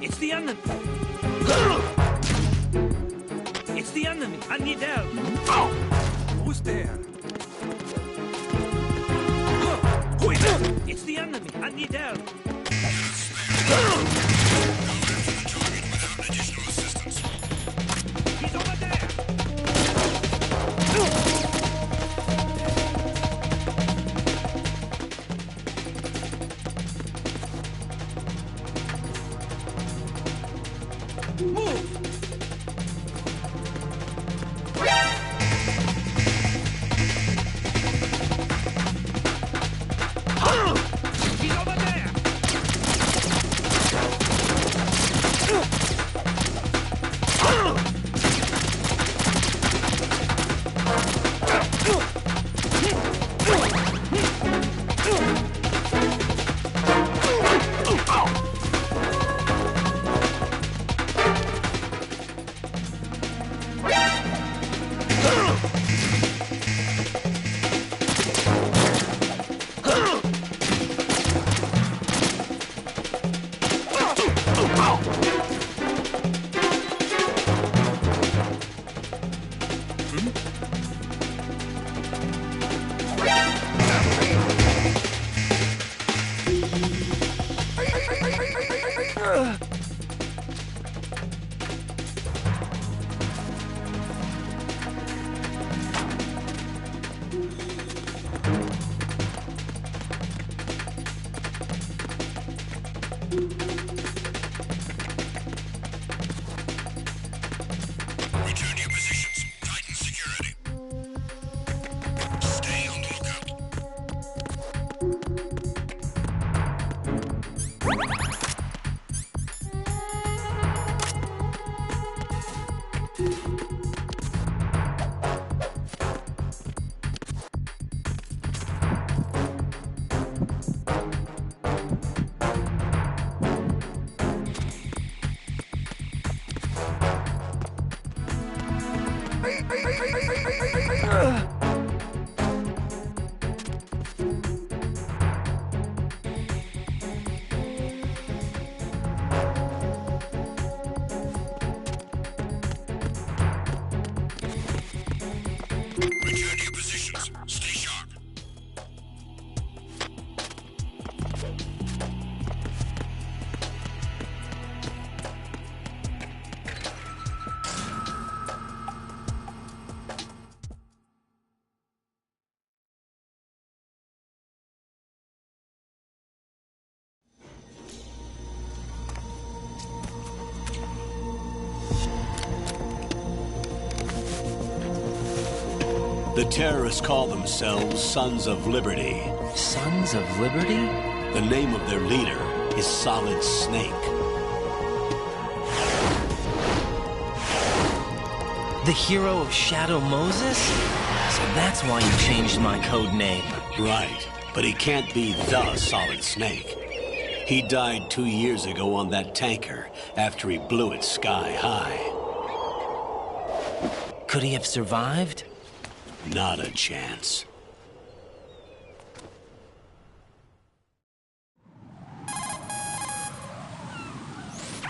It's the enemy. It's the enemy. I need help. Who's there? Who is it? It's the enemy. I need help. He's over there. Move. He's over there. Return to your positions. Tighten security. Stay on the lookout. Return to your positions. Stay sharp. The terrorists call themselves Sons of Liberty. Sons of Liberty? The name of their leader is Solid Snake. The hero of Shadow Moses? So that's why you changed my code name. Right, but he can't be the Solid Snake. He died 2 years ago on that tanker after he blew it sky high. Could he have survived? Not a chance.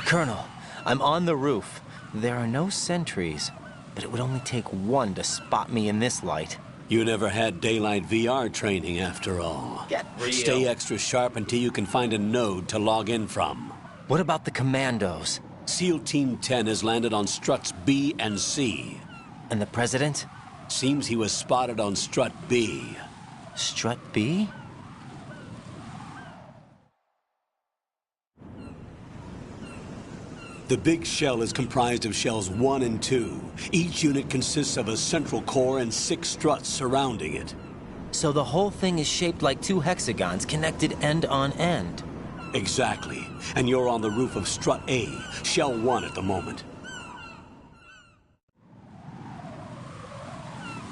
Colonel, I'm on the roof. There are no sentries, but it would only take one to spot me in this light. You never had daylight VR training after all. Get real. Stay extra sharp until you can find a node to log in from. What about the commandos? SEAL Team 10 has landed on struts B and C. And the president? Seems he was spotted on strut B. Strut B? The big shell is comprised of shells 1 and 2. Each unit consists of a central core and 6 struts surrounding it. So the whole thing is shaped like 2 hexagons connected end on end. Exactly. And you're on the roof of strut A, shell 1 at the moment.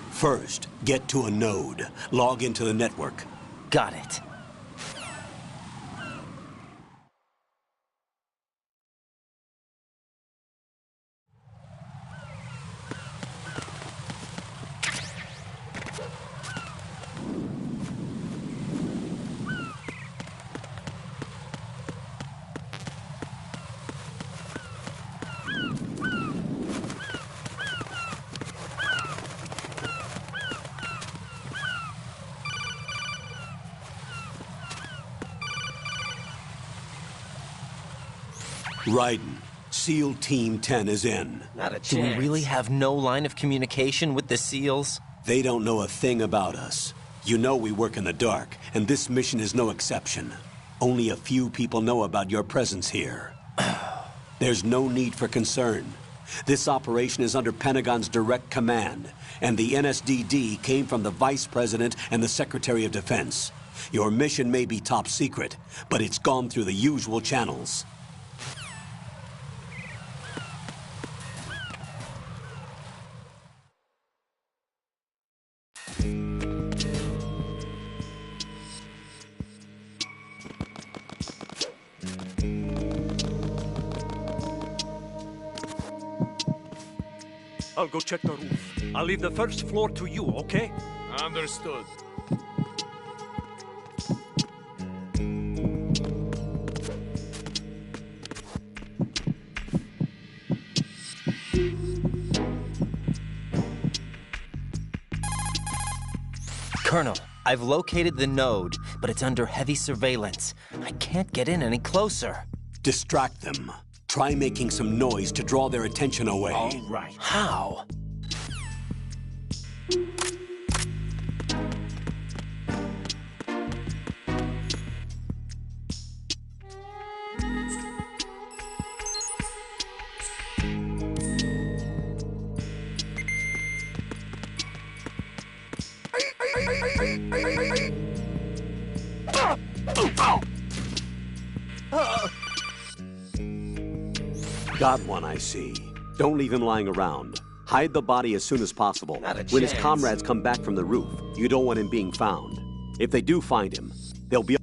First, get to a node. Log into the network. Got it. Raiden, SEAL Team 10 is in. Not a chance. Do we really have no line of communication with the SEALs? They don't know a thing about us. You know we work in the dark, and this mission is no exception. Only a few people know about your presence here. There's no need for concern. This operation is under Pentagon's direct command, and the NSDD came from the Vice President and the Secretary of Defense. Your mission may be top secret, but it's gone through the usual channels. I'll go check the roof. I'll leave the first floor to you, okay? Understood. Colonel, I've located the node, but it's under heavy surveillance. I can't get in any closer. Distract them. Try making some noise to draw their attention away. All right. How? Got one, I see. Don't leave him lying around. Hide the body as soon as possible. Not a When his chance. comrades come back from the roof, you don't want him being found. If they do find him, they'll be...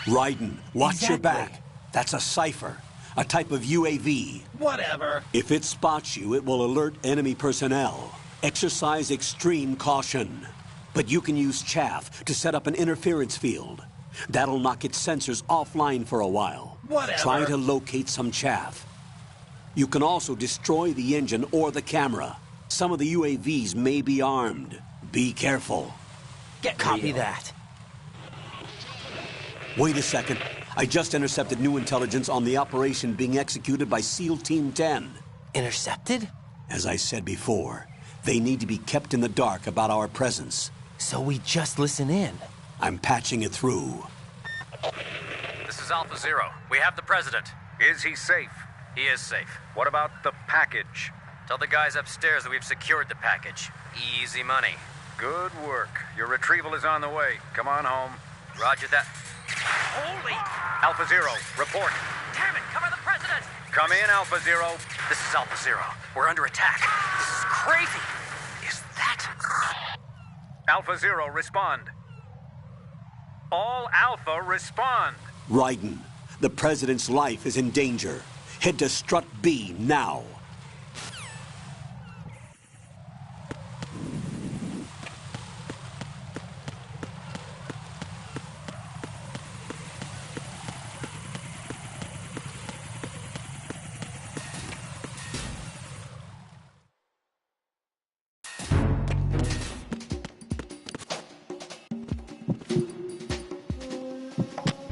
Raiden, watch your back. That's a cipher, a type of UAV. Whatever. If it spots you, it will alert enemy personnel. Exercise extreme caution. But you can use chaff to set up an interference field. That'll knock its sensors offline for a while. Whatever. Try to locate some chaff. You can also destroy the engine or the camera. Some of the UAVs may be armed. Be careful. Copy that. Wait a second. I just intercepted new intelligence on the operation being executed by SEAL Team 10. Intercepted? As I said before, they need to be kept in the dark about our presence. So we just listen in. I'm patching it through. This is Alpha Zero. We have the president. Is he safe? He is safe. What about the package? Tell the guys upstairs that we've secured the package. Easy money. Good work. Your retrieval is on the way. Come on home. Roger that. Holy! Alpha Zero, report. Damn it! Cover the president! Come in, Alpha Zero. This is Alpha Zero. We're under attack. This is crazy. Is that... Alpha Zero, respond. All Alpha, respond. Raiden, the president's life is in danger. Head to Strut B now.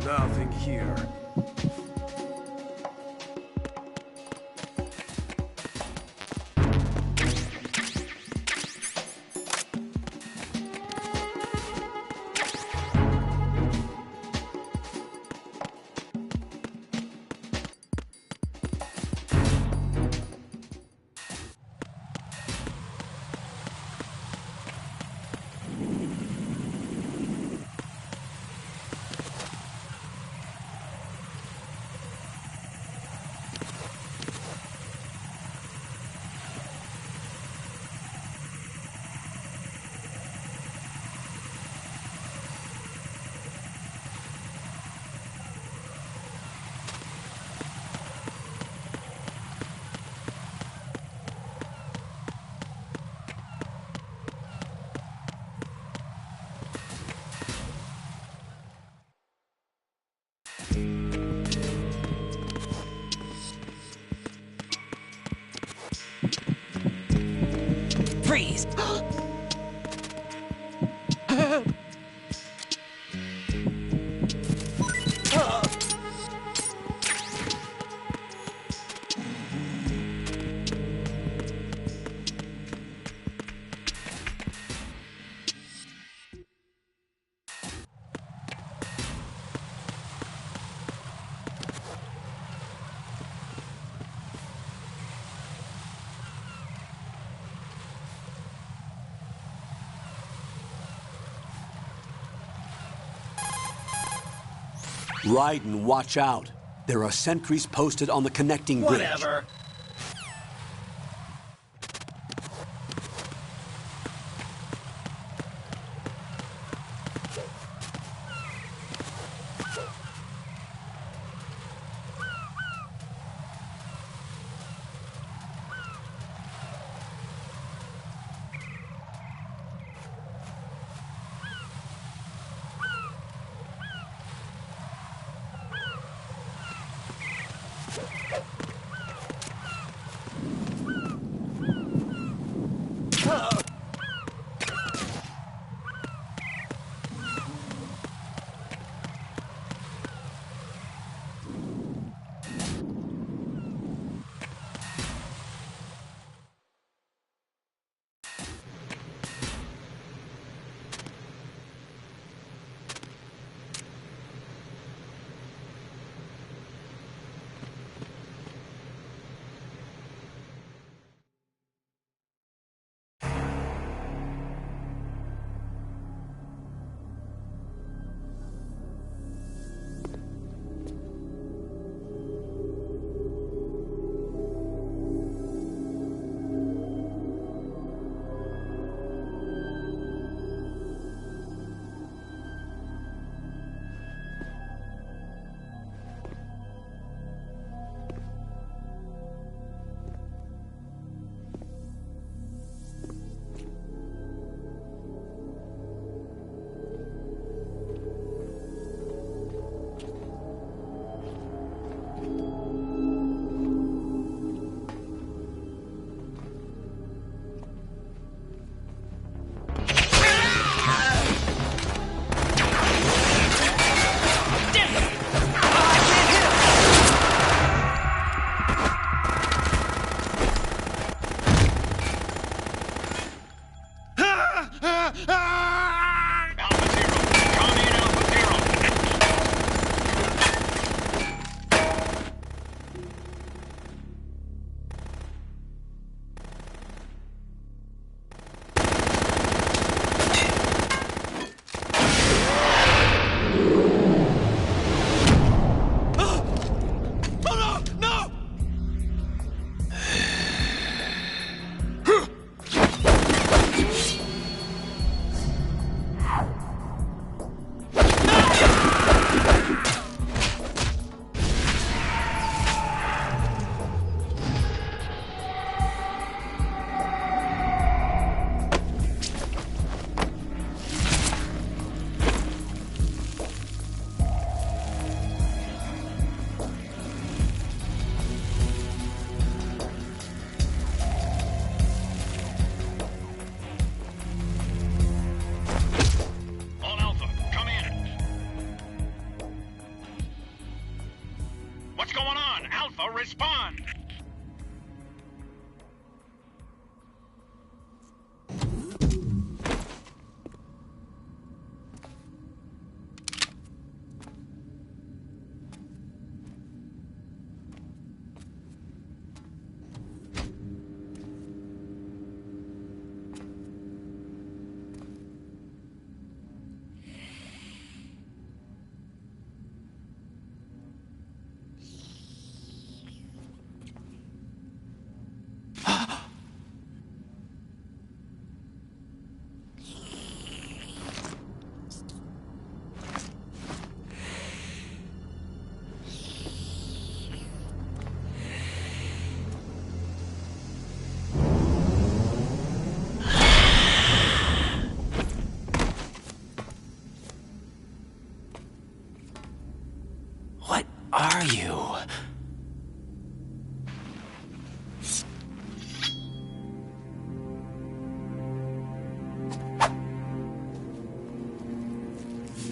Nothing here. trees. Raiden, watch out. There are sentries posted on the connecting bridge. Whatever. Respond! What are you?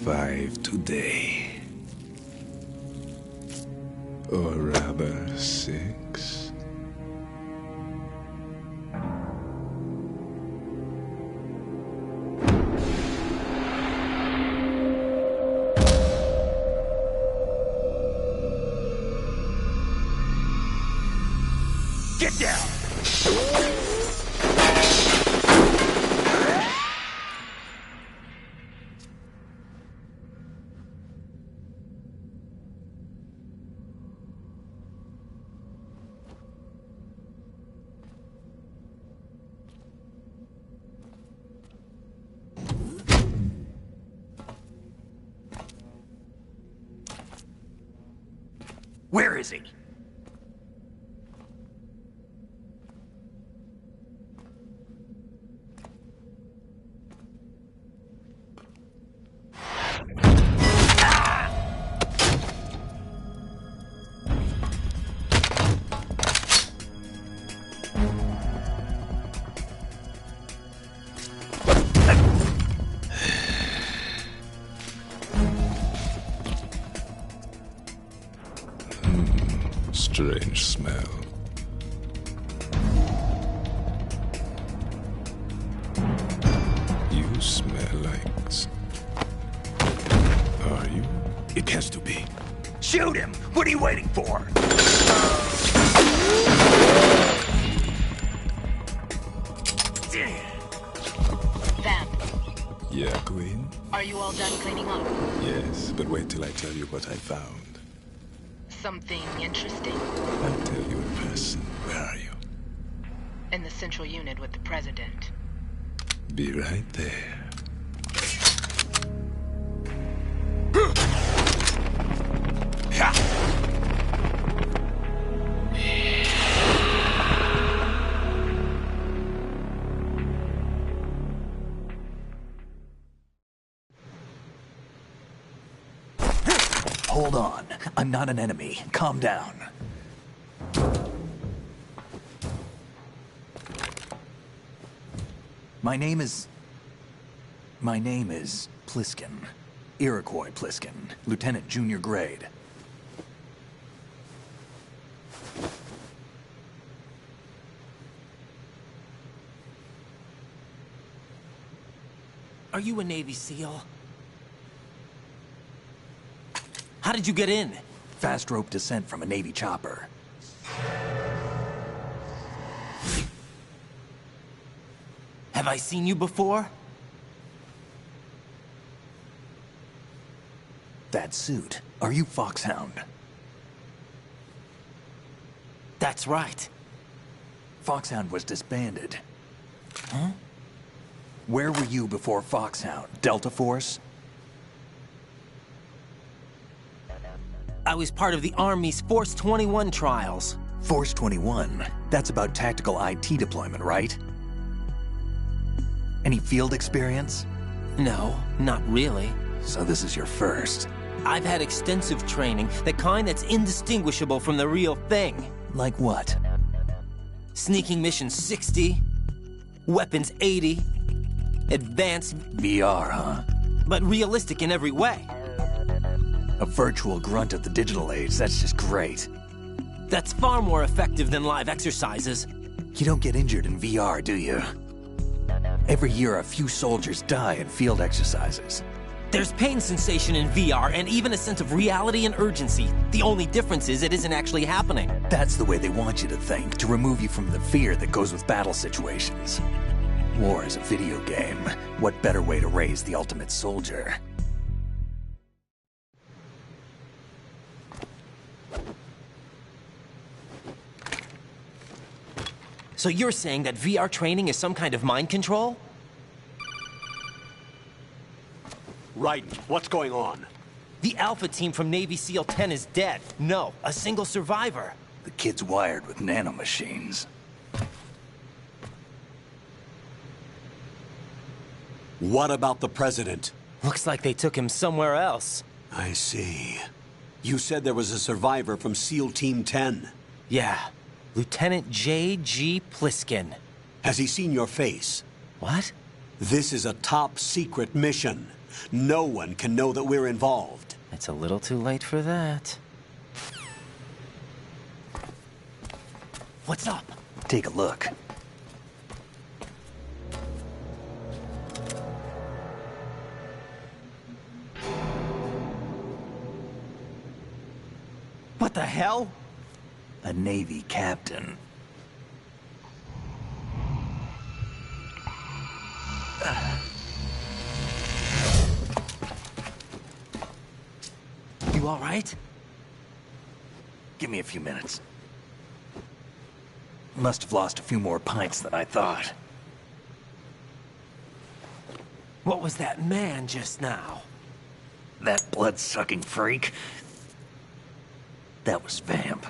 5 today. Or rather, 6. Get down! Where is he? Strange smell. You smell like... Are you? It has to be. Shoot him! What are you waiting for? Vamp, Yeah, Queen? are you all done cleaning up? Yes, but wait till I tell you what I found. Something interesting? I'll tell you in person. Where are you? In the central unit with the president. Be right there. Hold on. I'm not an enemy. Calm down. My name is Pliskin. Iroquois Pliskin. Lieutenant Junior Grade. Are you a Navy SEAL? How did you get in? Fast rope descent from a Navy chopper. Have I seen you before? That suit. Are you Foxhound? That's right. Foxhound was disbanded. Huh? Where were you before Foxhound? Delta Force? I was part of the Army's Force 21 trials. Force 21? That's about tactical IT deployment, right? Any field experience? No, not really. So this is your first. I've had extensive training, the kind that's indistinguishable from the real thing. Like what? Sneaking mission 60, weapons 80, advanced... VR, huh? But realistic in every way. A virtual grunt of the digital age, that's just great. That's far more effective than live exercises. You don't get injured in VR, do you? Every year, a few soldiers die in field exercises. There's pain sensation in VR and even a sense of reality and urgency. The only difference is it isn't actually happening. That's the way they want you to think, to remove you from the fear that goes with battle situations. War is a video game. What better way to raise the ultimate soldier? So you're saying that VR training is some kind of mind control? Right. What's going on? The Alpha team from Navy SEAL 10 is dead. No, a single survivor. The kid's wired with nanomachines. What about the president? Looks like they took him somewhere else. I see. You said there was a survivor from SEAL Team 10. Yeah. Lieutenant J.G. Pliskin. Has he seen your face? What? This is a top secret mission. No one can know that we're involved. It's a little too late for that. What's up? Take a look. What the hell? A Navy captain. You all right? Give me a few minutes. Must have lost a few more pints than I thought. What was that man just now? That blood-sucking freak. That was Vamp.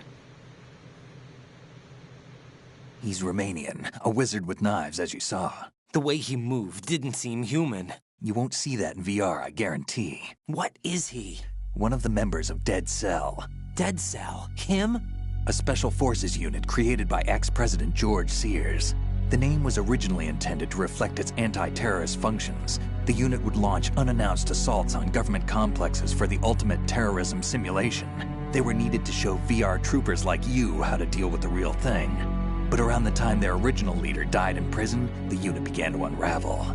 He's Romanian, a wizard with knives, as you saw. The way he moved didn't seem human. You won't see that in VR, I guarantee. What is he? One of the members of Dead Cell. Dead Cell? Him? A special forces unit created by ex-President George Sears. The name was originally intended to reflect its anti-terrorist functions. The unit would launch unannounced assaults on government complexes for the ultimate terrorism simulation. They were needed to show VR troopers like you how to deal with the real thing. But around the time their original leader died in prison, the unit began to unravel.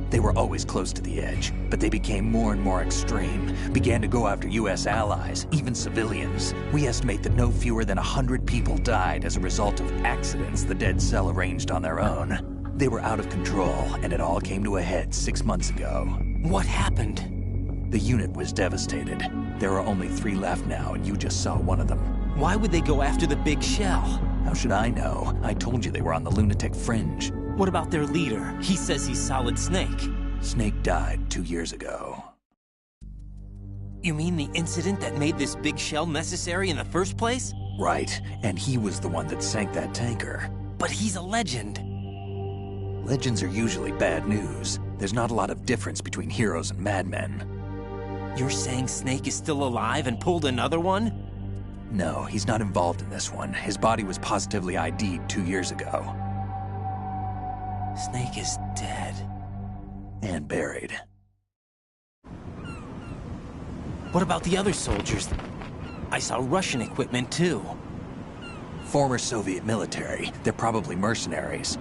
They were always close to the edge, but they became more and more extreme, began to go after US allies, even civilians. We estimate that no fewer than 100 people died as a result of accidents the Dead Cell arranged on their own. They were out of control, and it all came to a head 6 months ago. What happened? The unit was devastated. There are only 3 left now, and you just saw one of them. Why would they go after the big shell? How should I know? I told you they were on the lunatic fringe. What about their leader? He says he's Solid Snake. Snake died 2 years ago. You mean the incident that made this big shell necessary in the first place? Right, and he was the one that sank that tanker. But he's a legend. Legends are usually bad news. There's not a lot of difference between heroes and madmen. You're saying Snake is still alive and pulled another one? No, he's not involved in this one. His body was positively ID'd 2 years ago. Snake is dead. And buried. What about the other soldiers? I saw Russian equipment too. Former Soviet military. They're probably mercenaries.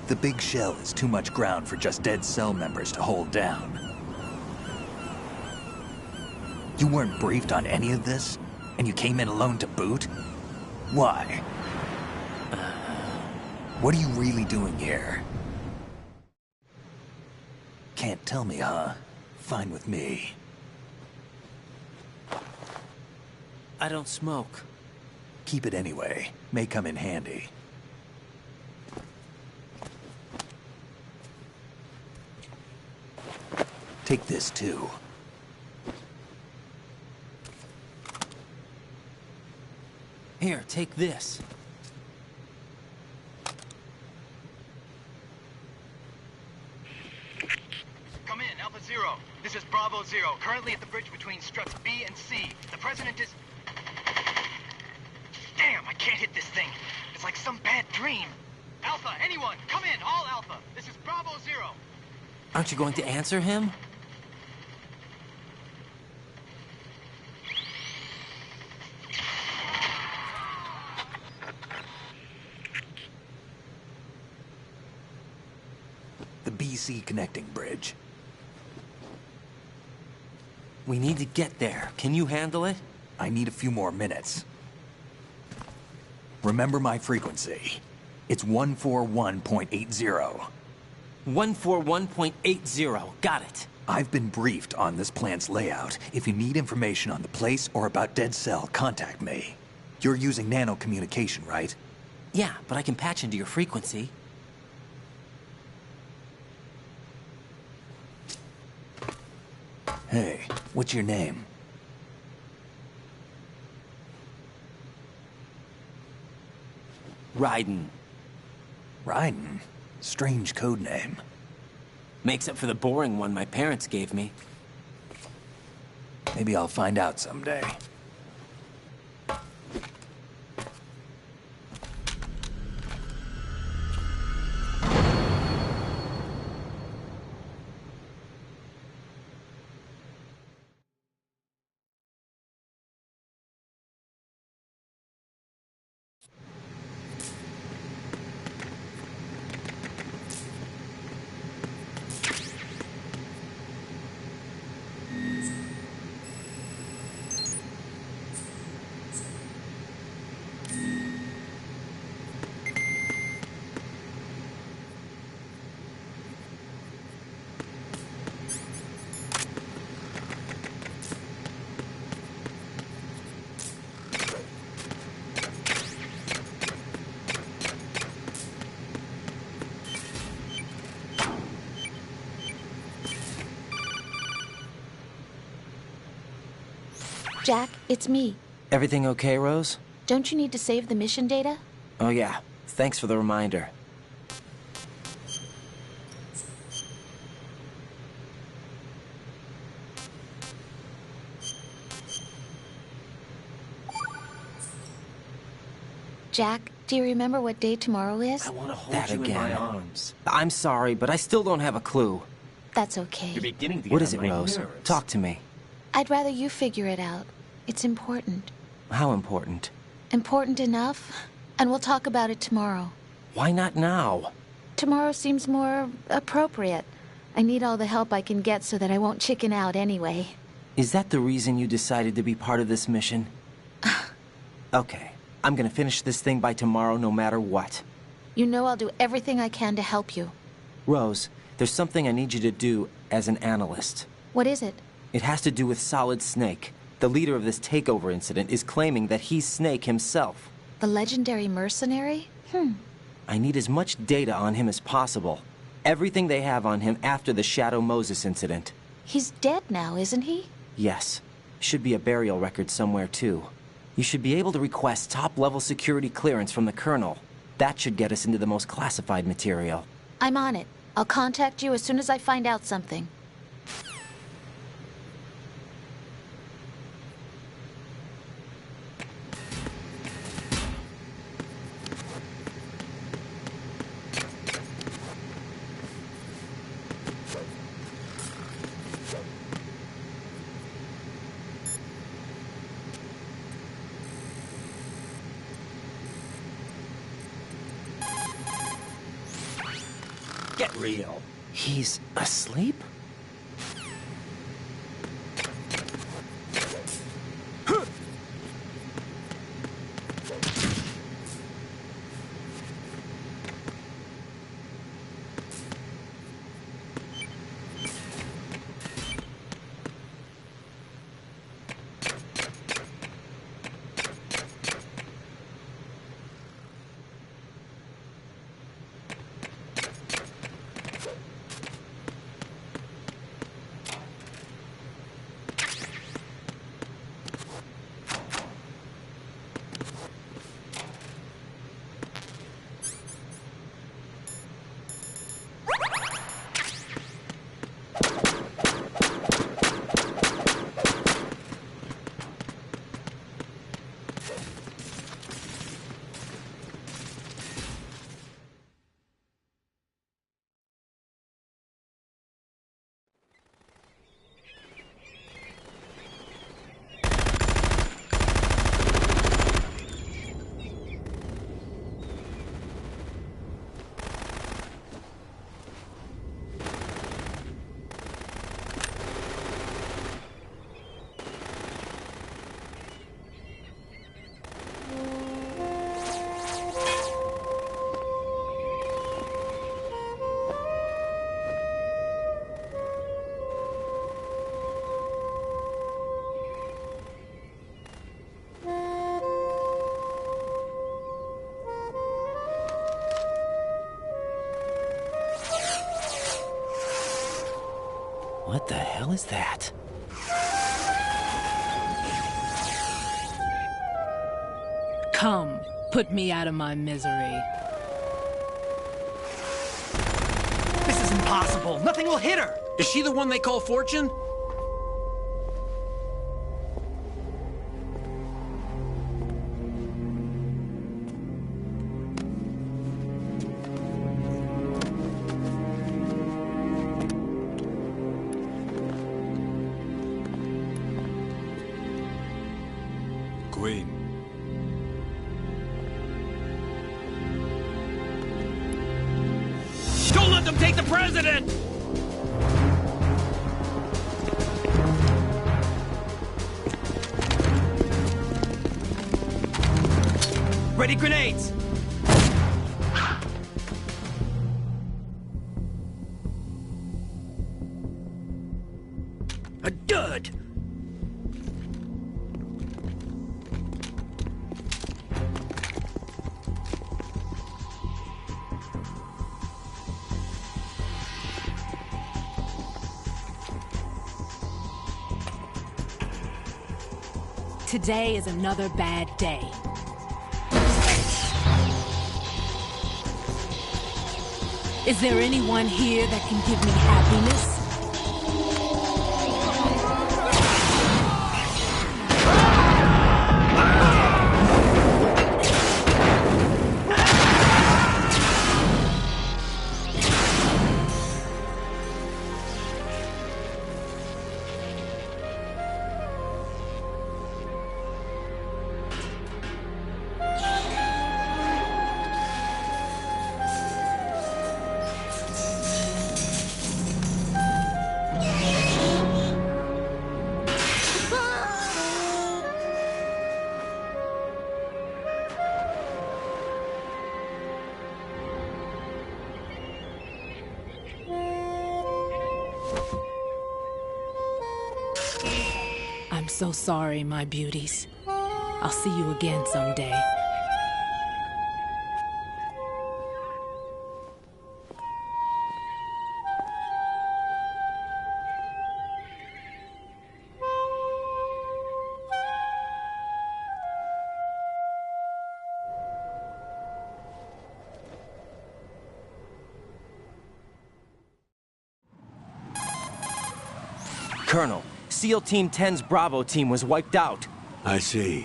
The big shell is too much ground for just Dead Cell members to hold down. You weren't briefed on any of this? And you came in alone to boot? Why? What are you really doing here? Can't tell me, huh? Fine with me. I don't smoke. Keep it anyway. May come in handy. Take this too. Here, take this. Come in, Alpha Zero. This is Bravo Zero, currently at the bridge between struts B and C. The President is... Damn, I can't hit this thing. It's like some bad dream. Alpha, anyone, come in, all Alpha. This is Bravo Zero. Aren't you going to answer him? The BC connecting bridge. We need to get there. Can you handle it? I need a few more minutes. Remember my frequency. It's 141.80. 141.80. Got it. I've been briefed on this plant's layout. If you need information on the place or about Dead Cell, contact me. You're using nano communication, right? Yeah, but I can patch into your frequency. Hey, what's your name? Raiden. Raiden? Strange code name. Makes up for the boring one my parents gave me. Maybe I'll find out someday. Jack, it's me. Everything okay, Rose? Don't you need to save the mission data? Oh yeah, thanks for the reminder. Jack, do you remember what day tomorrow is? I want to hold that you again. In my arms. I'm sorry, but I still don't have a clue. That's okay. You're beginning to get What is it, Rose? Nerves. Talk to me. I'd rather you figure it out. It's important. How important? Important enough, and we'll talk about it tomorrow. Why not now? Tomorrow seems more appropriate. I need all the help I can get so that I won't chicken out anyway. Is that the reason you decided to be part of this mission? Okay. I'm gonna finish this thing by tomorrow no matter what. You know I'll do everything I can to help you. Rose, there's something I need you to do as an analyst. What is it? It has to do with Solid Snake. The leader of this takeover incident is claiming that he's Snake himself. The legendary mercenary? I need as much data on him as possible. Everything they have on him after the Shadow Moses incident. He's dead now, isn't he? Yes. Should be a burial record somewhere, too. You should be able to request top-level security clearance from the Colonel. That should get us into the most classified material. I'm on it. I'll contact you as soon as I find out something. Get real. He's asleep? What the hell is that? Come, put me out of my misery. This is impossible. Nothing will hit her. Is she the one they call Fortune? Queen. Don't let them take the president! Ready grenades! A dud! today is another bad day. Is there anyone here that can give me happiness? I'm so sorry, my beauties. I'll see you again someday. Colonel, SEAL Team 10's Bravo team was wiped out. I see.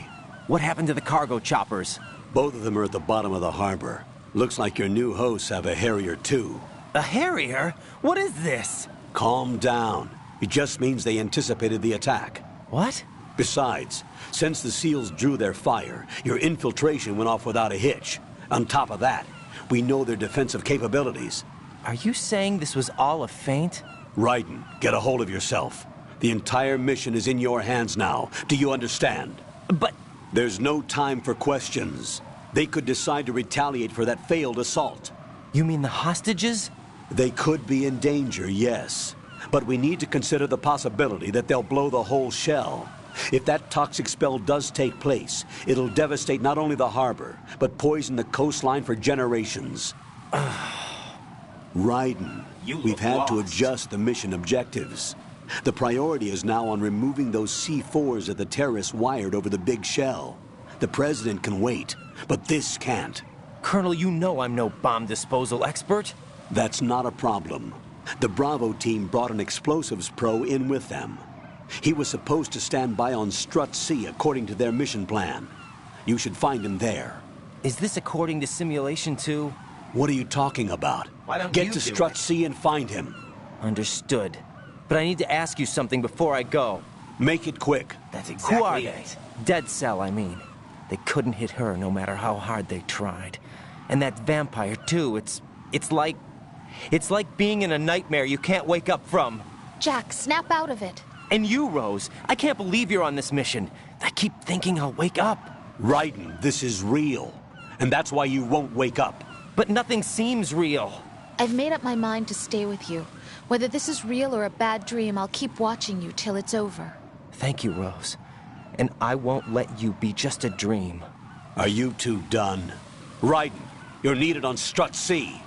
What happened to the cargo choppers? Both of them are at the bottom of the harbor. Looks like your new hosts have a Harrier too. A Harrier? What is this? Calm down. It just means they anticipated the attack. What? Besides, since the SEALs drew their fire, your infiltration went off without a hitch. On top of that, we know their defensive capabilities. Are you saying this was all a feint? Raiden, get a hold of yourself. The entire mission is in your hands now. Do you understand? But... There's no time for questions. They could decide to retaliate for that failed assault. You mean the hostages? They could be in danger, yes. But we need to consider the possibility that they'll blow the whole shell. If that toxic spell does take place, it'll devastate not only the harbor, but poison the coastline for generations. Raiden, we've had to adjust the mission objectives. The priority is now on removing those C4s that the terrorists wired over the big shell. The President can wait, but this can't. Colonel, you know I'm no bomb disposal expert. That's not a problem. The Bravo team brought an explosives pro in with them. He was supposed to stand by on Strut C according to their mission plan. You should find him there. Is this according to Simulation 2? What are you talking about? Why don't Get you to do Strut it? C and find him. Understood. But I need to ask you something before I go. Make it quick. That's exactly Who are they? Dead Cell, I mean. They couldn't hit her no matter how hard they tried. And that vampire, too, it's like being in a nightmare you can't wake up from. Jack, snap out of it. And you, Rose, I can't believe you're on this mission. I keep thinking I'll wake up. Raiden, this is real. And that's why you won't wake up. But nothing seems real. I've made up my mind to stay with you. Whether this is real or a bad dream, I'll keep watching you till it's over. Thank you, Rose. And I won't let you be just a dream. Are you two done? Raiden, you're needed on Strut C.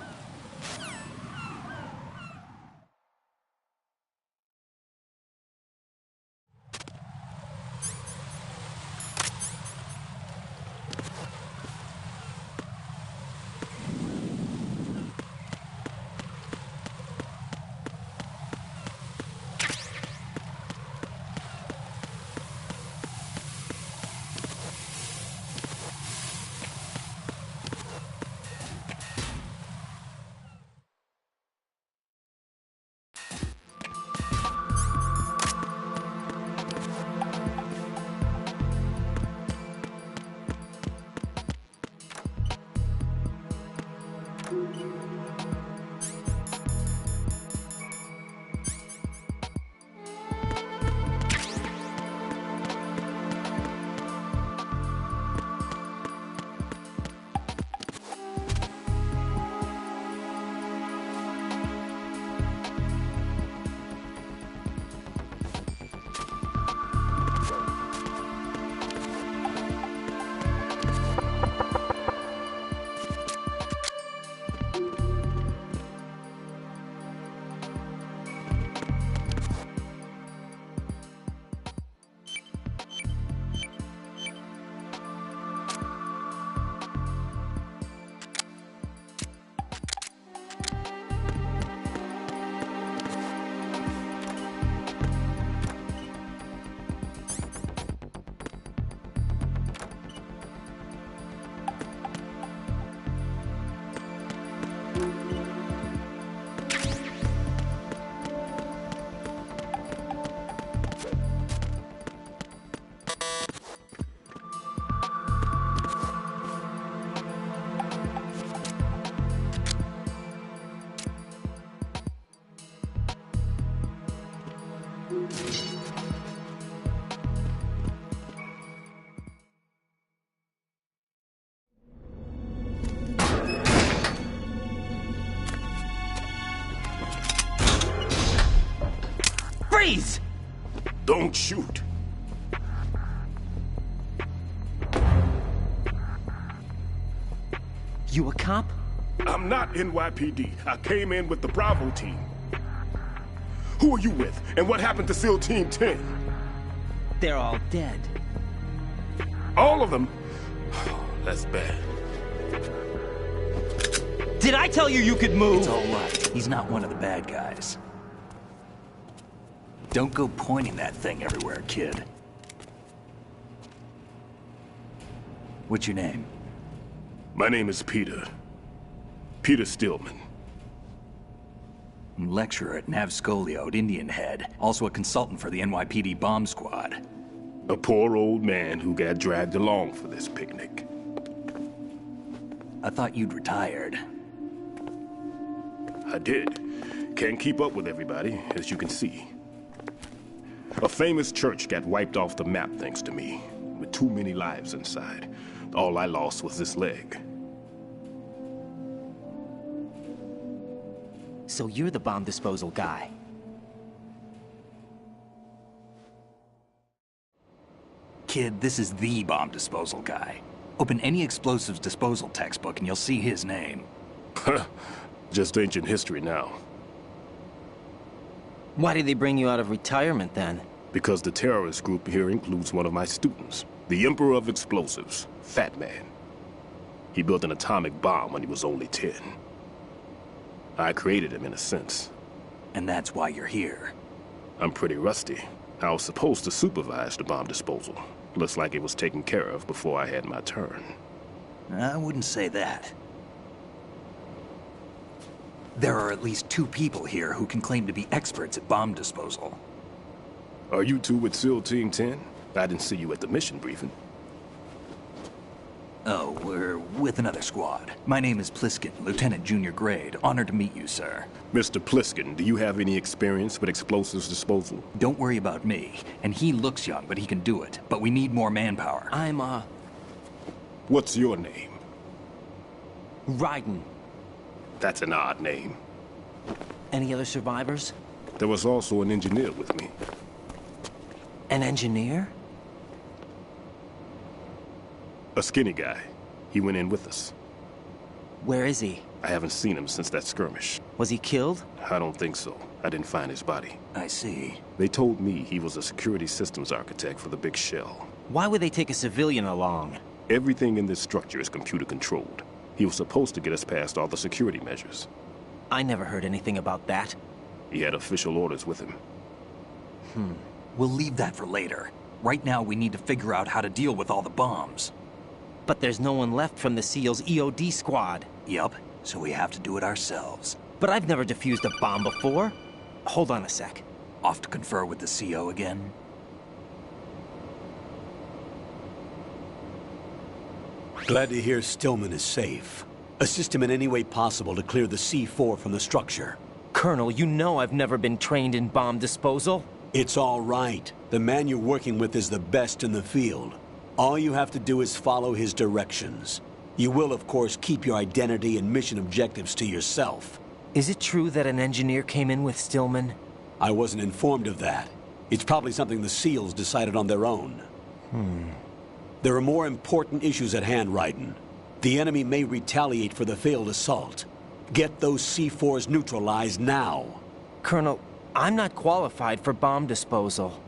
Freeze! Don't shoot. You a cop? I'm not NYPD. I came in with the Bravo team. Who are you with? And what happened to SEAL Team 10? They're all dead. All of them? That's bad. Did I tell you you could move? It's all right. He's not one of the bad guys. Don't go pointing that thing everywhere, kid. What's your name? My name is Peter. Peter Stillman. Lecturer at Navscolio at Indian Head. Also a consultant for the NYPD bomb squad. A poor old man who got dragged along for this picnic. I thought you'd retired. I did. Can't keep up with everybody, as you can see. A famous church got wiped off the map thanks to me, with too many lives inside. All I lost was this leg. So you're the bomb disposal guy. Kid, this is the bomb disposal guy. Open any explosives disposal textbook and you'll see his name. Just ancient history now. Why did they bring you out of retirement then? Because the terrorist group here includes one of my students, the Emperor of Explosives, Fat Man. He built an atomic bomb when he was only 10. I created him in a sense. And that's why you're here. I'm pretty rusty. I was supposed to supervise the bomb disposal. Looks like it was taken care of before I had my turn. I wouldn't say that. There are at least 2 people here who can claim to be experts at bomb disposal. Are you two with SEAL Team 10? I didn't see you at the mission briefing. Oh, we're with another squad. My name is Pliskin, Lieutenant Junior Grade. Honored to meet you, sir. Mr. Pliskin, do you have any experience with explosives disposal? Don't worry about me. And he looks young, but he can do it. But we need more manpower. I'm, What's your name? Raiden. That's an odd name. Any other survivors? There was also an engineer with me. An engineer? A skinny guy. He went in with us. Where is he? I haven't seen him since that skirmish. Was he killed? I don't think so. I didn't find his body. I see. They told me he was a security systems architect for the big shell. Why would they take a civilian along? Everything in this structure is computer controlled. He was supposed to get us past all the security measures. I never heard anything about that. He had official orders with him. We'll leave that for later. Right now, we need to figure out how to deal with all the bombs. But there's no one left from the SEAL's EOD squad. Yup, so we have to do it ourselves. But I've never defused a bomb before. Hold on a sec. Off to confer with the CO again? Glad to hear Stillman is safe. Assist him in any way possible to clear the C4 from the structure. Colonel, you know I've never been trained in bomb disposal. It's all right. The man you're working with is the best in the field. All you have to do is follow his directions. You will, of course, keep your identity and mission objectives to yourself. Is it true that an engineer came in with Stillman? I wasn't informed of that. It's probably something the SEALs decided on their own. There are more important issues at hand, Raiden. The enemy may retaliate for the failed assault. Get those C4s neutralized now. Colonel, I'm not qualified for bomb disposal.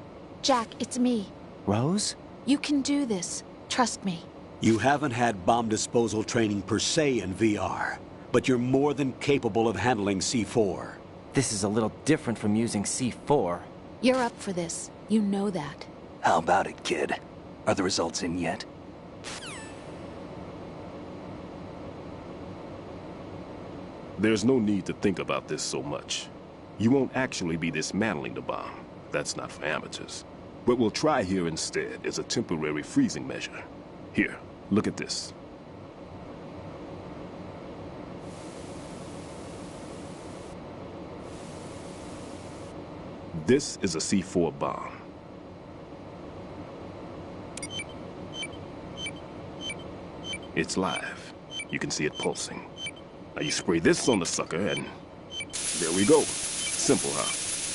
Jack, it's me. Rose? You can do this. Trust me. You haven't had bomb disposal training per se in VR, but you're more than capable of handling C4. This is a little different from using C4. You're up for this. You know that. How about it, kid? Are the results in yet? There's no need to think about this so much. You won't actually be dismantling the bomb. That's not for amateurs. What we'll try here instead is a temporary freezing measure. Here, look at this. This is a C4 bomb. It's live. You can see it pulsing. Now you spray this on the sucker and... there we go. Simple, huh?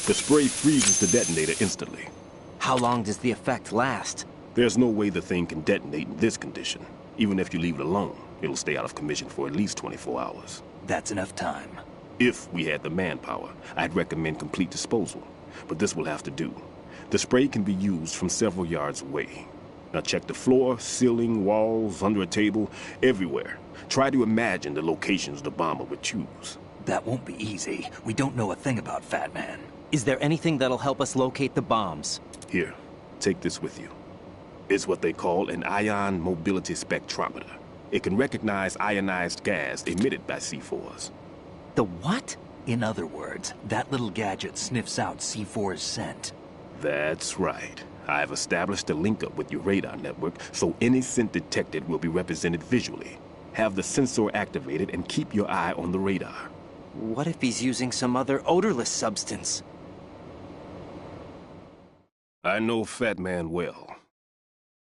The spray freezes the detonator instantly. How long does the effect last? There's no way the thing can detonate in this condition. Even if you leave it alone, it'll stay out of commission for at least 24 hours. That's enough time. If we had the manpower, I'd recommend complete disposal. But this will have to do. The spray can be used from several yards away. Now check the floor, ceiling, walls, under a table, everywhere. Try to imagine the locations the bomber would choose. That won't be easy. We don't know a thing about Fat Man. Is there anything that'll help us locate the bombs? Here, take this with you. It's what they call an ion mobility spectrometer. It can recognize ionized gas emitted by C4s. The what? In other words, that little gadget sniffs out C4's scent. That's right. I've established a link-up with your radar network, so any scent detected will be represented visually. Have the sensor activated and keep your eye on the radar. What if he's using some other odorless substance? I know Fat Man well.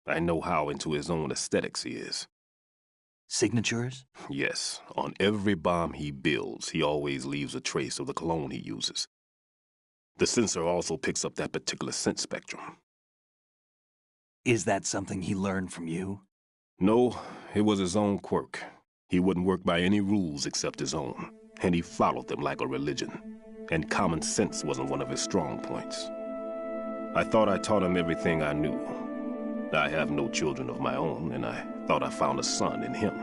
I know how into his own aesthetics he is. Signatures? Yes. On every bomb he builds, he always leaves a trace of the cologne he uses. The sensor also picks up that particular scent spectrum. Is that something he learned from you? No, it was his own quirk. He wouldn't work by any rules except his own, and he followed them like a religion. And common sense wasn't one of his strong points. I thought I taught him everything I knew. I have no children of my own, and I thought I found a son in him.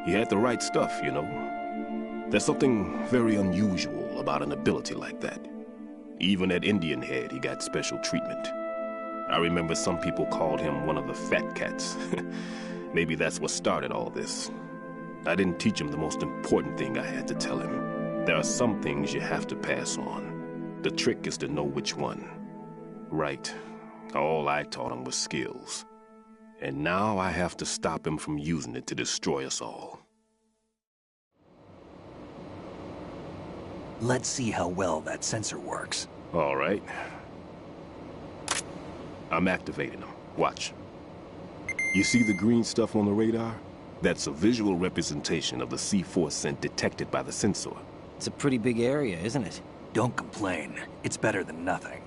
He had the right stuff, you know. There's something very unusual about an ability like that. Even at Indian Head, he got special treatment. I remember some people called him one of the fat cats. Maybe that's what started all this. I didn't teach him the most important thing I had to tell him. There are some things you have to pass on. The trick is to know which one. Right. All I taught him was skills. And now I have to stop him from using it to destroy us all. Let's see how well that sensor works. All right. I'm activating them. Watch. You see the green stuff on the radar? That's a visual representation of the C4 scent detected by the sensor. It's a pretty big area, isn't it? Don't complain. It's better than nothing.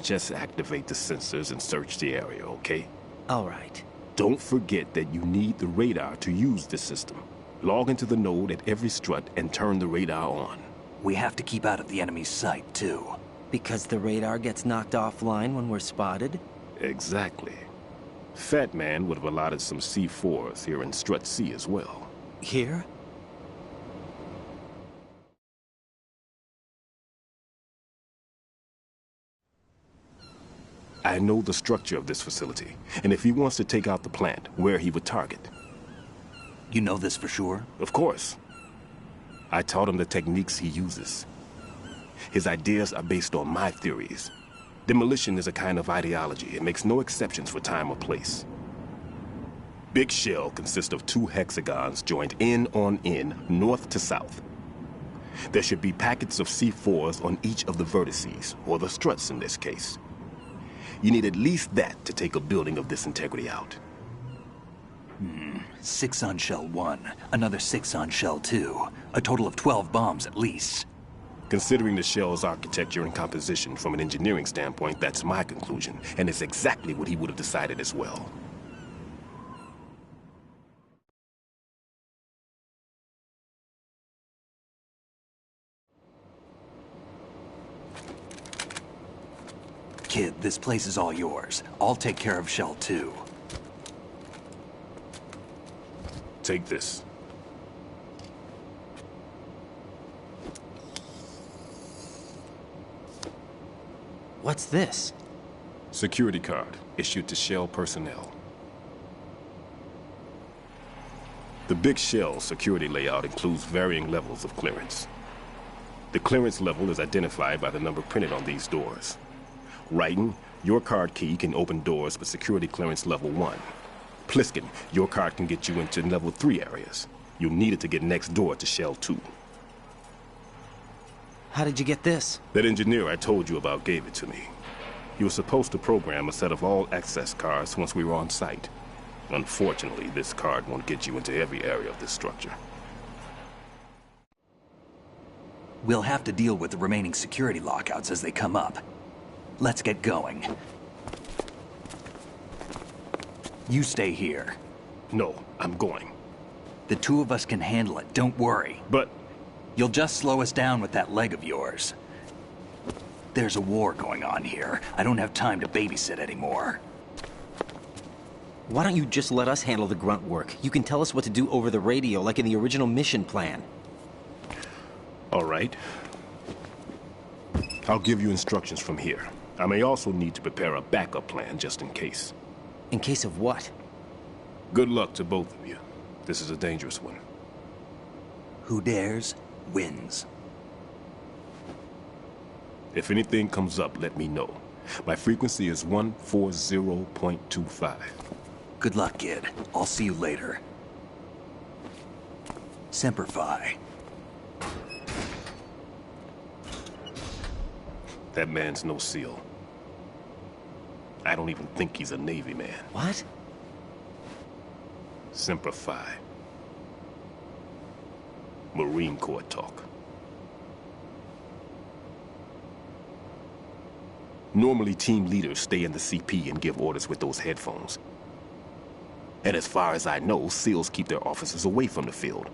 Just activate the sensors and search the area, okay? All right. Don't forget that you need the radar to use the system. Log into the node at every strut and turn the radar on. We have to keep out of the enemy's sight, too. Because the radar gets knocked offline when we're spotted? Exactly. Fat Man would have allotted some C4s here in Strut C as well. Here? I know the structure of this facility, and if he wants to take out the plant, where he would target. You know this for sure? Of course. I taught him the techniques he uses. His ideas are based on my theories. Demolition is a kind of ideology. It makes no exceptions for time or place. Big Shell consists of 2 hexagons joined end on end, north to south. There should be packets of C4s on each of the vertices, or the struts in this case. You need at least that to take a building of this integrity out. 6 on Shell 1, another 6 on Shell 2. A total of 12 bombs at least. Considering the shell's architecture and composition from an engineering standpoint, that's my conclusion, and it's exactly what he would have decided as well. Kid, this place is all yours. I'll take care of Shell 2. Take this. What's this? Security card, issued to Shell personnel. The Big Shell security layout includes varying levels of clearance. The clearance level is identified by the number printed on these doors. Writing, your card key can open doors for security clearance level 1. Pliskin, your card can get you into level 3 areas. You'll need it to get next door to Shell 2. How did you get this? That engineer I told you about gave it to me. He was supposed to program a set of all-access cards once we were on site. Unfortunately, this card won't get you into every area of this structure. We'll have to deal with the remaining security lockouts as they come up. Let's get going. You stay here. No, I'm going. The two of us can handle it, don't worry. But... You'll just slow us down with that leg of yours. There's a war going on here. I don't have time to babysit anymore. Why don't you just let us handle the grunt work? You can tell us what to do over the radio, like in the original mission plan. All right. I'll give you instructions from here. I may also need to prepare a backup plan just in case. In case of what? Good luck to both of you. This is a dangerous one. Who dares, wins. If anything comes up, let me know. My frequency is 140.25. Good luck, kid. I'll see you later. Semper Fi. That man's no SEAL. I don't even think he's a Navy man. What? Semper Fi. Marine Corps talk. Normally, team leaders stay in the CP and give orders with those headphones. And as far as I know, SEALs keep their officers away from the field.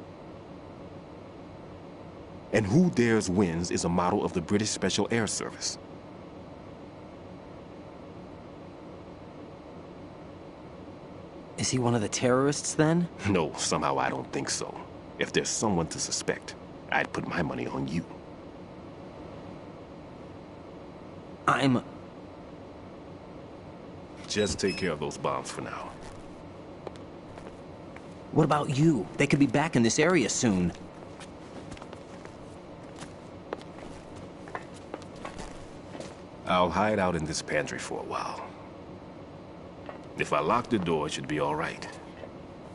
And Who Dares Wins is a model of the British Special Air Service. Is he one of the terrorists, then? No, somehow I don't think so. If there's someone to suspect, I'd put my money on you. Just take care of those bombs for now. What about you? They could be back in this area soon. I'll hide out in this pantry for a while. If I lock the door, it should be all right.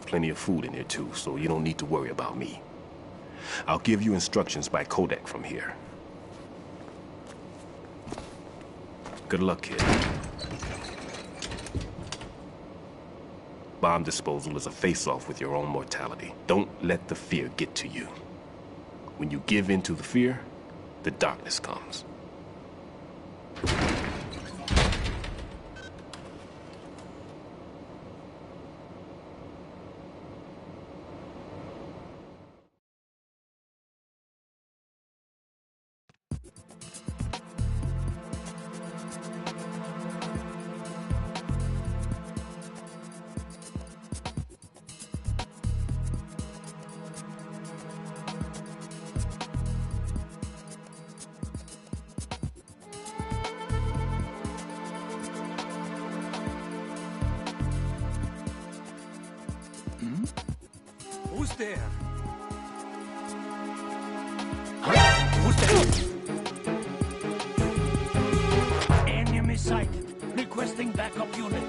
Plenty of food in here too, so you don't need to worry about me. I'll give you instructions by codec from here. Good luck, kid. Bomb disposal is a face-off with your own mortality. Don't let the fear get to you. When you give in to the fear, the darkness comes. Who's there? Who's there? Enemy sighted. Requesting backup unit.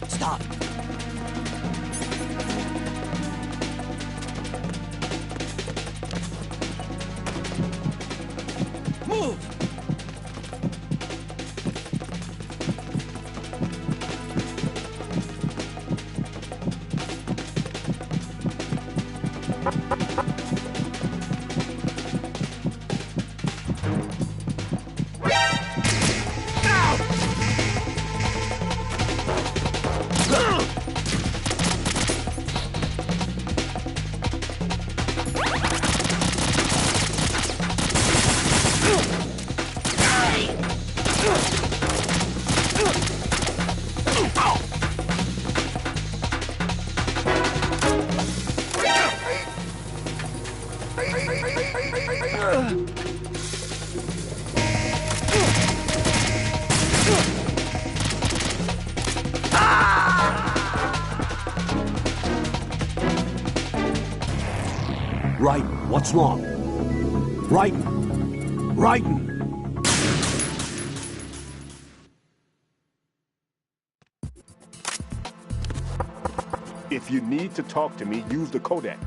Stop. Move! Raiden, what's wrong? Raiden! Raiden! If you need to talk to me, use the Kodak.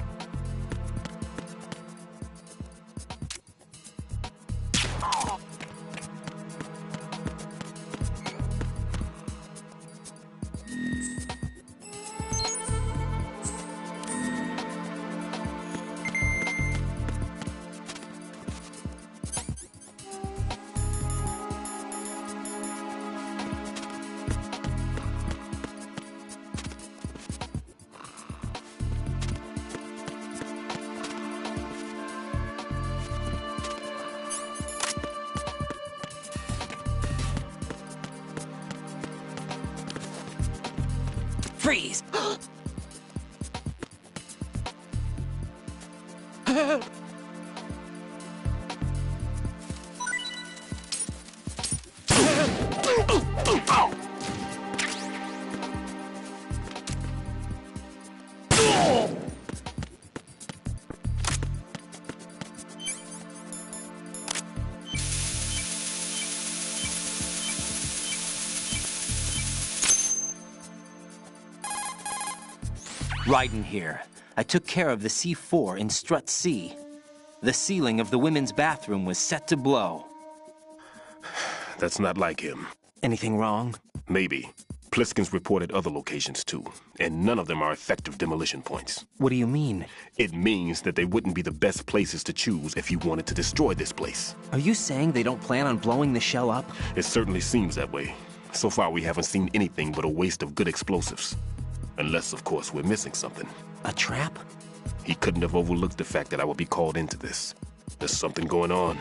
Freeze! Raiden here. I took care of the C4 in Strut C. The ceiling of the women's bathroom was set to blow. That's not like him. Anything wrong? Maybe. Pliskin's reported other locations too, and none of them are effective demolition points. What do you mean? It means that they wouldn't be the best places to choose if you wanted to destroy this place. Are you saying they don't plan on blowing the shell up? It certainly seems that way. So far we haven't seen anything but a waste of good explosives. Unless, of course, we're missing something. A trap? He couldn't have overlooked the fact that I would be called into this. There's something going on.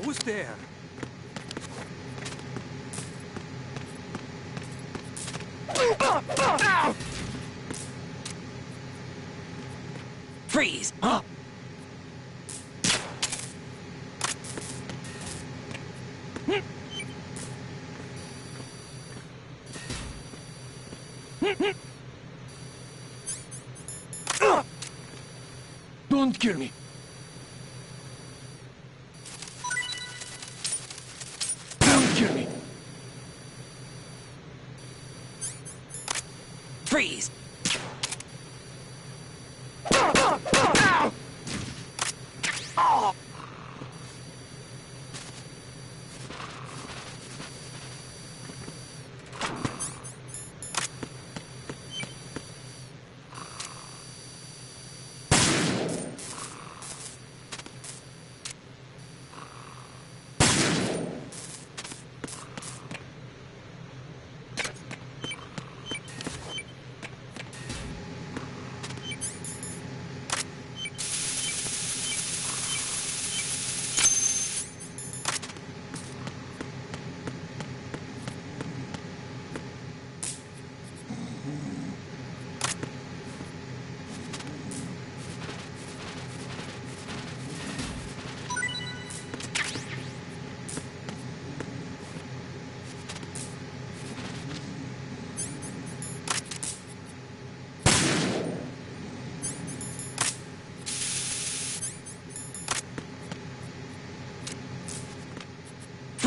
Who's there? Freeze! Don't kill me. Don't kill me. Freeze!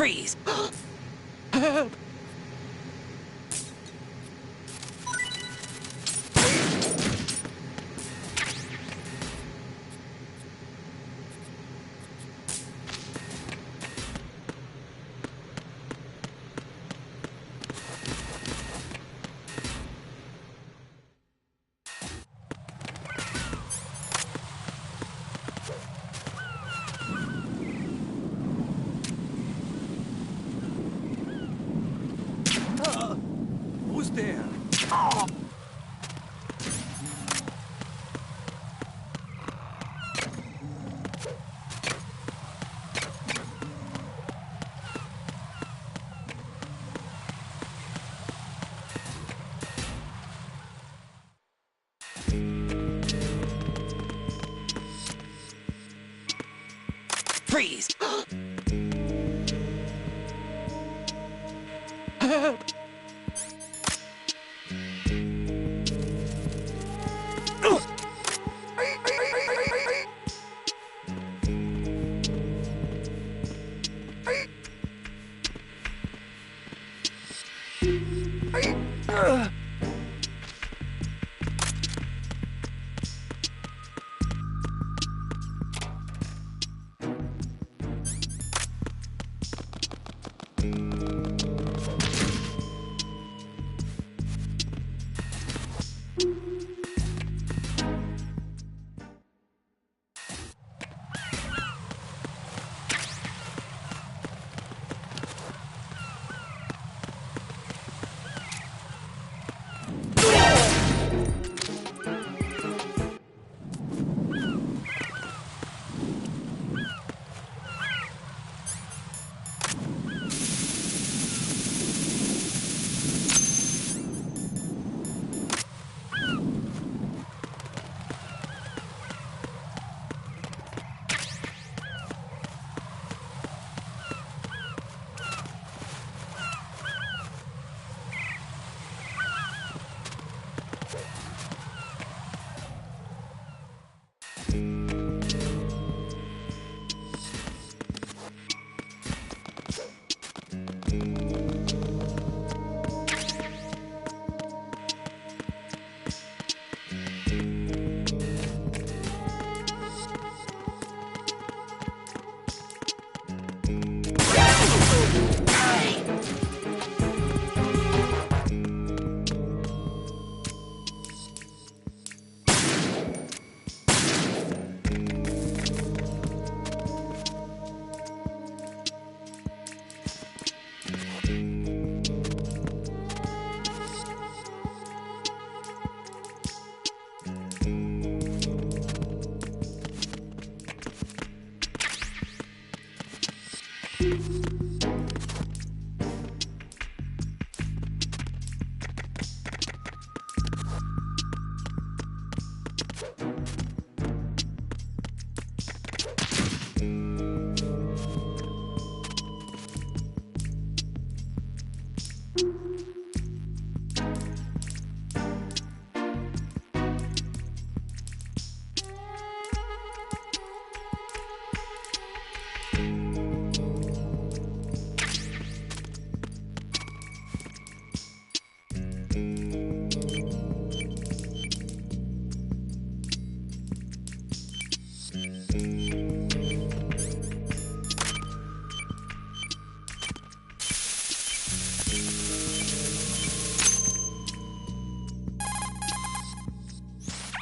Freeze! Who's there? Freeze!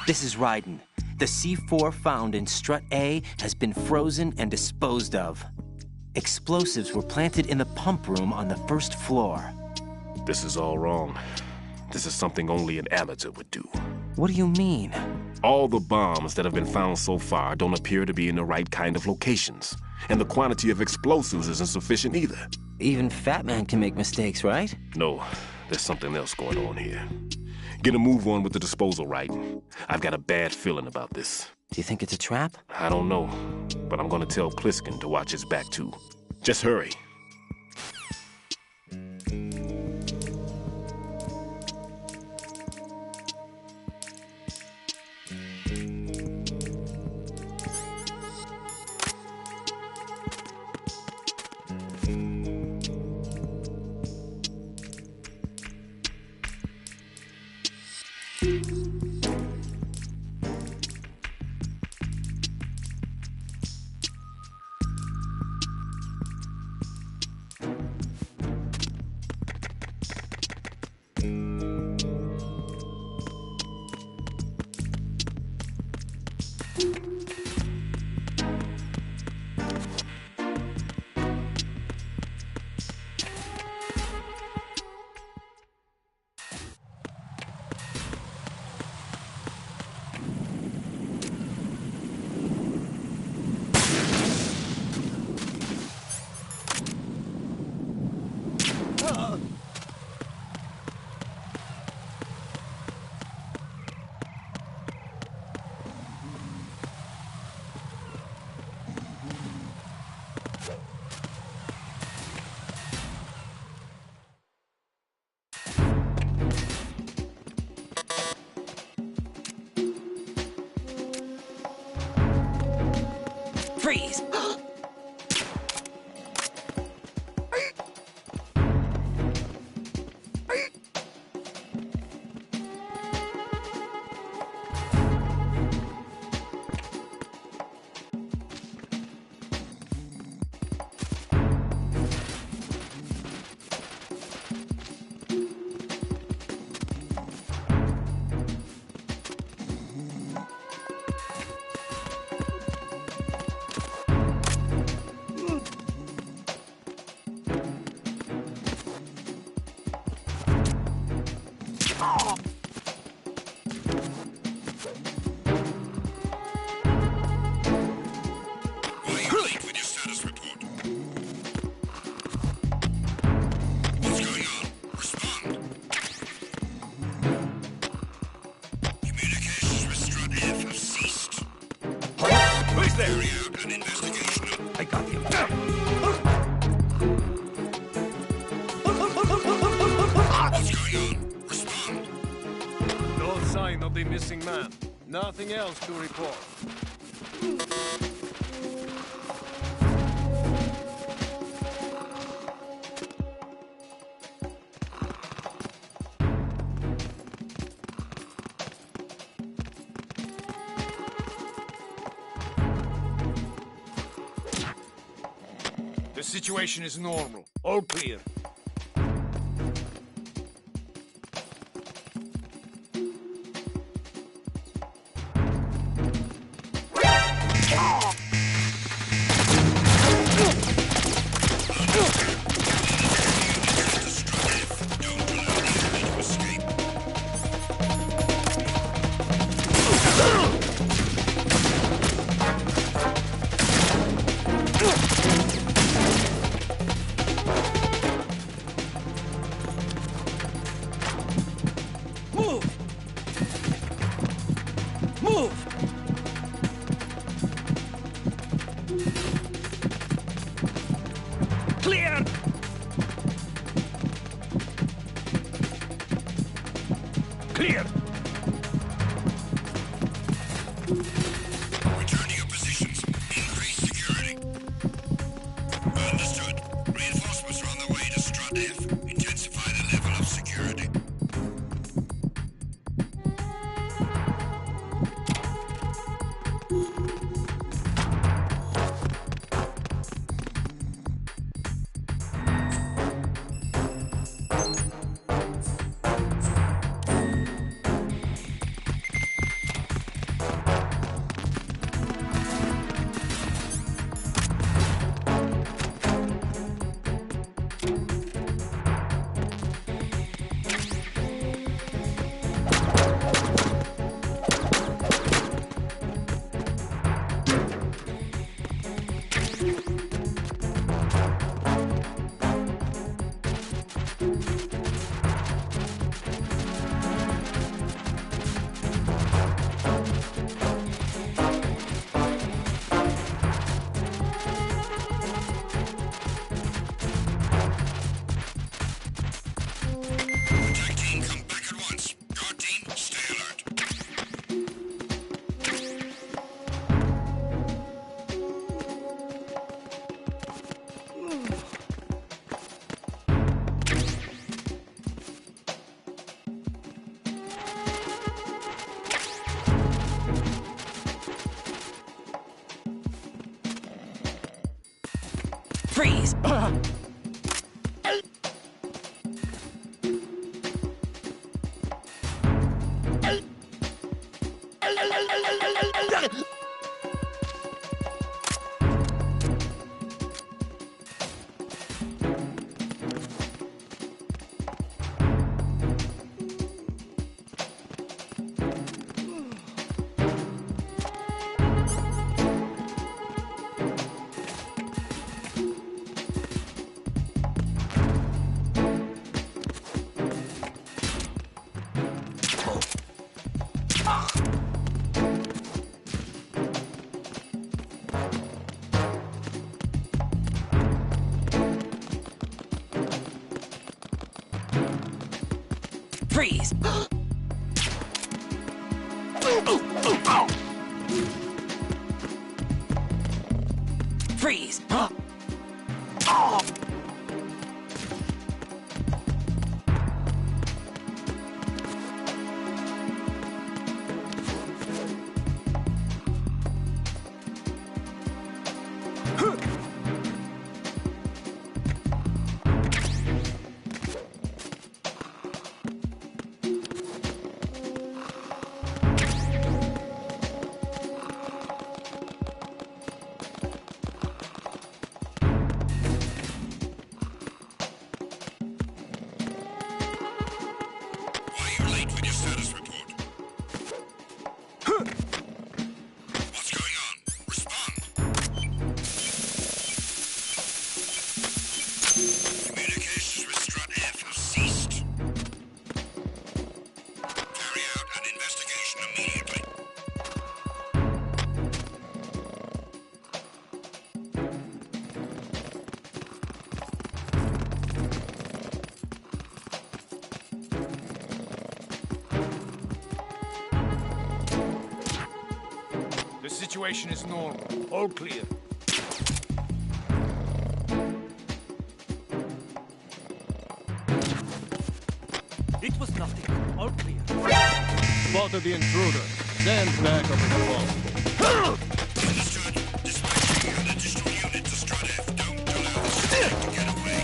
This is Raiden. The C4 found in Strut A has been frozen and disposed of. Explosives were planted in the pump room on the first floor. This is all wrong. This is something only an amateur would do. What do you mean? All the bombs that have been found so far don't appear to be in the right kind of locations. And the quantity of explosives isn't sufficient either. Even Fat Man can make mistakes, right? No, there's something else going on here. Get a move on with the disposal, Raiden. I've got a bad feeling about this. Do you think it's a trap? I don't know, but I'm gonna tell Pliskin to watch his back too. Just hurry. Freeze! The missing man. Nothing else to report. The situation is normal. All clear. Freeze! Freeze! Freeze! The situation is normal. All clear. It was nothing. All clear. Spotted the intruder. Stand back over the wall. Understood. Dispatching an additional unit to Strut F. Don't allow the suspect to get away.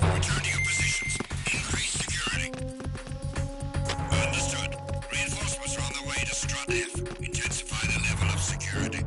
Return to your positions. Increase security. Understood. Reinforcements are on the way to Strut F. Intensify the level of security.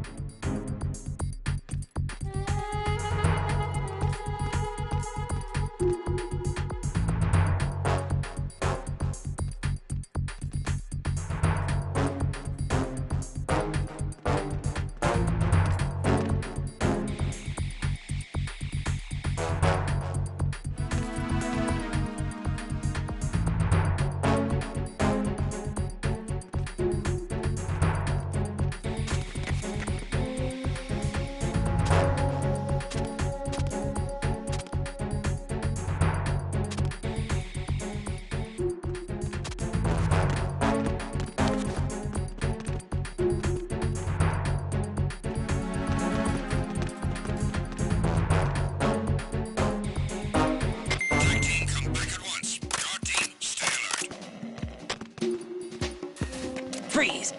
Freeze!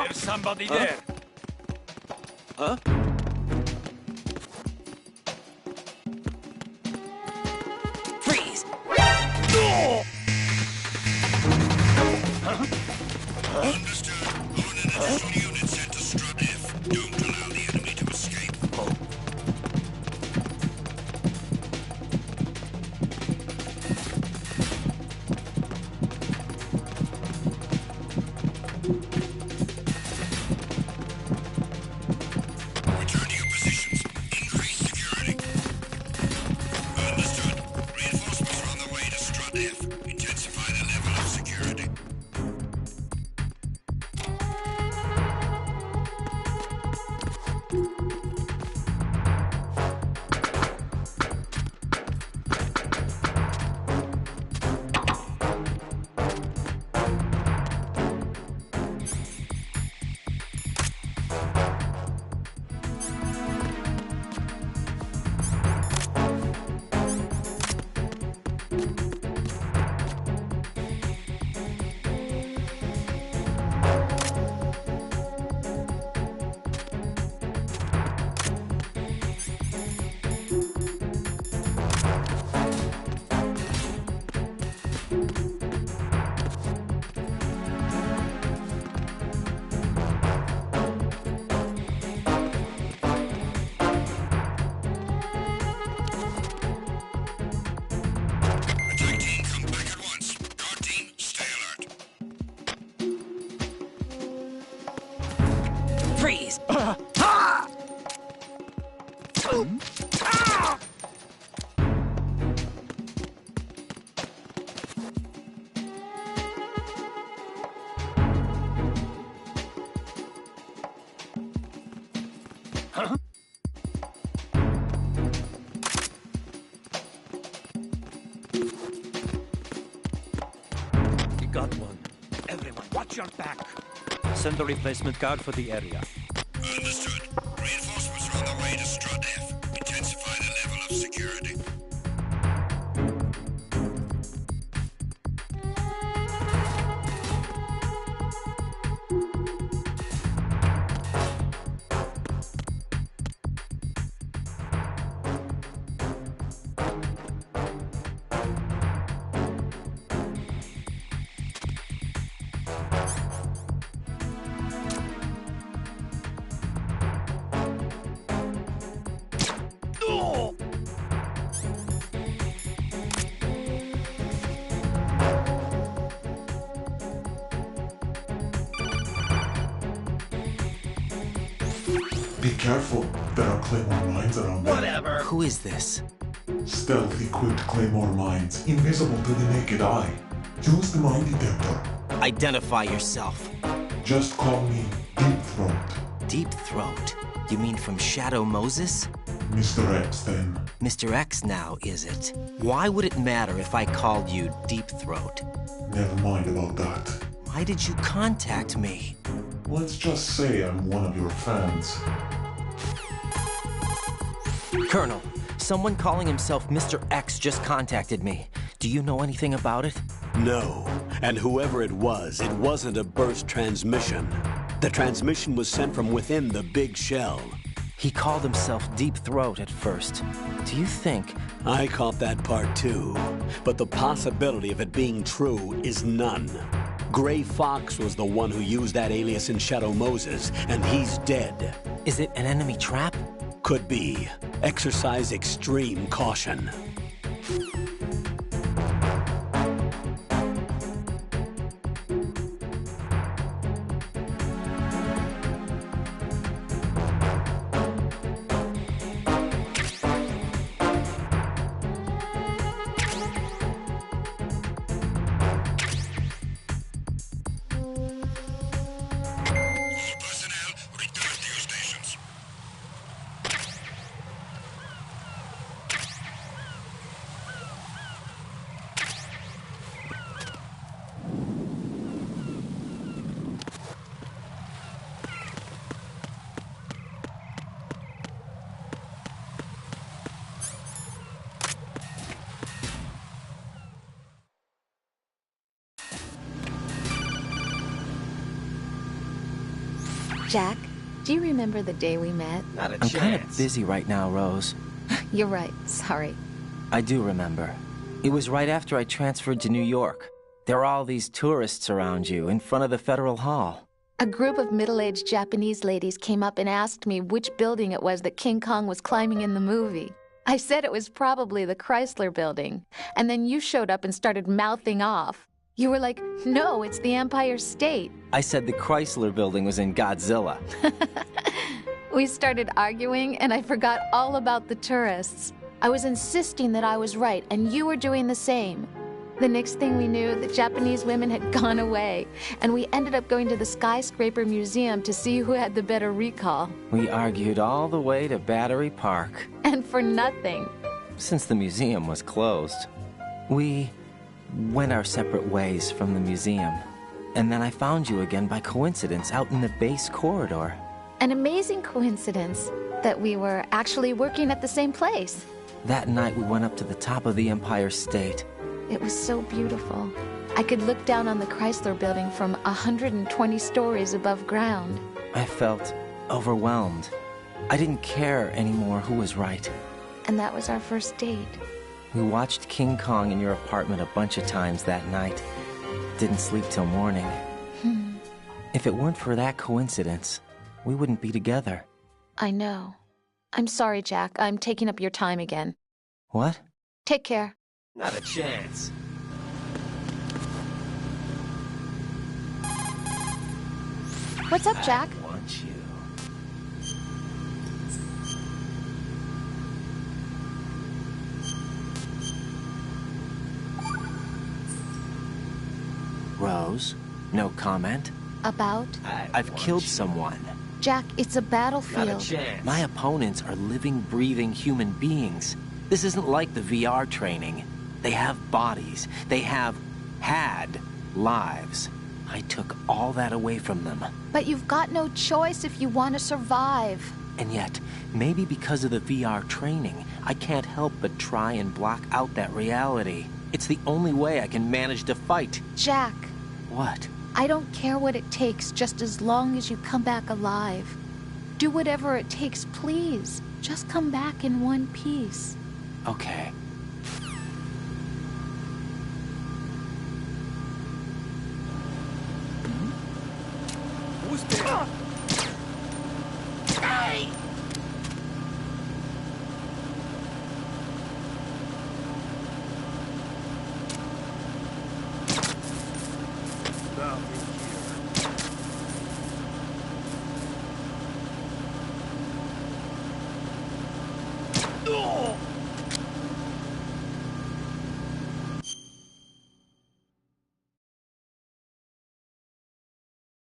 There's somebody there. Huh? Freeze! Understood. On an additional unit sent to Strut F. Don't allow the enemy to escape. Return to your positions. Increase security. Understood. Reinforcements are on the way to Strut F. Intensify the level of security. your back. Send a replacement guard for the area. Understood. Reinforcements are on their way to Strut F. Intensify the level of security. Be careful, there are Claymore mines around there. Whatever. Who is this? Stealth equipped Claymore mines, invisible to the naked eye. Use the mine detector. Identify yourself. Just call me Deep Throat. Deep Throat? You mean from Shadow Moses? Mr. X, then. Mr. X now, is it? Why would it matter if I called you Deep Throat? Never mind about that. Why did you contact me? Let's just say I'm one of your fans. Colonel, someone calling himself Mr. X just contacted me. Do you know anything about it? No. And whoever it wasn't a burst transmission. The transmission was sent from within the big shell. He called himself Deep Throat at first. Do you think... I caught that part too. But the possibility of it being true is none. Gray Fox was the one who used that alias in Shadow Moses, and he's dead. Is it an enemy trap? Could be. Exercise extreme caution. Jack, do you remember the day we met? Not a chance. I'm kind of busy right now, Rose. You're right. Sorry. I do remember. It was right after I transferred to New York. There are all these tourists around you in front of the Federal Hall. A group of middle-aged Japanese ladies came up and asked me which building it was that King Kong was climbing in the movie. I said it was probably the Chrysler Building. And then you showed up and started mouthing off. You were like, no, it's the Empire State. I said the Chrysler Building was in Godzilla. We started arguing, and I forgot all about the tourists. I was insisting that I was right, and you were doing the same. The next thing we knew, the Japanese women had gone away, and we ended up going to the Skyscraper Museum to see who had the better recall. We argued all the way to Battery Park. And for nothing. Since the museum was closed, we went our separate ways from the museum. And then I found you again by coincidence out in the base corridor. An amazing coincidence that we were actually working at the same place. That night we went up to the top of the Empire State. It was so beautiful. I could look down on the Chrysler Building from 120 stories above ground. I felt overwhelmed. I didn't care anymore who was right. And that was our first date. We watched King Kong in your apartment a bunch of times that night. Didn't sleep till morning. If it weren't for that coincidence, we wouldn't be together. I know. I'm sorry, Jack. I'm taking up your time again. What? Take care. Not a chance. What's up, Jack? I want you. Rose, no comment? About? I've killed someone. Jack, it's a battlefield. Not a chance. My opponents are living, breathing human beings. This isn't like the VR training. They have bodies. They have had lives. I took all that away from them. But you've got no choice if you want to survive. And yet, maybe because of the VR training, I can't help but try and block out that reality. It's the only way I can manage to fight. Jack. What? I don't care what it takes, just as long as you come back alive. Do whatever it takes, please. Just come back in one piece. Okay. Who's there? Hey! Nothing here.